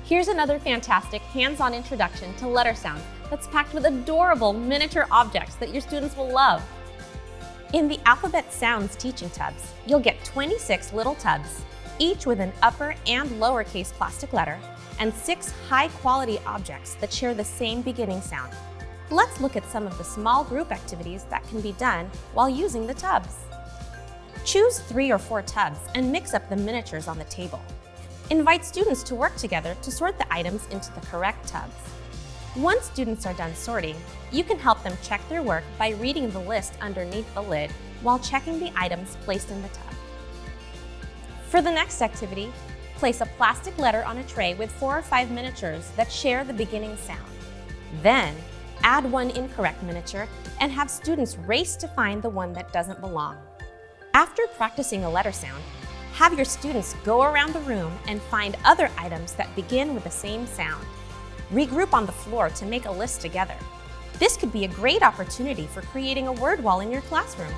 Here's another fantastic hands-on introduction to letter sounds that's packed with adorable miniature objects that your students will love. In the Alphabet Sounds teaching tubs, you'll get 26 little tubs, each with an upper and lowercase plastic letter, and 6 high-quality objects that share the same beginning sound. Let's look at some of the small group activities that can be done while using the tubs. Choose 3 or 4 tubs and mix up the miniatures on the table. Invite students to work together to sort the items into the correct tubs. Once students are done sorting, you can help them check their work by reading the list underneath the lid while checking the items placed in the tub. For the next activity, place a plastic letter on a tray with 4 or 5 miniatures that share the beginning sound. Then, add 1 incorrect miniature and have students race to find the one that doesn't belong. After practicing a letter sound, have your students go around the room and find other items that begin with the same sound. Regroup on the floor to make a list together. This could be a great opportunity for creating a word wall in your classroom.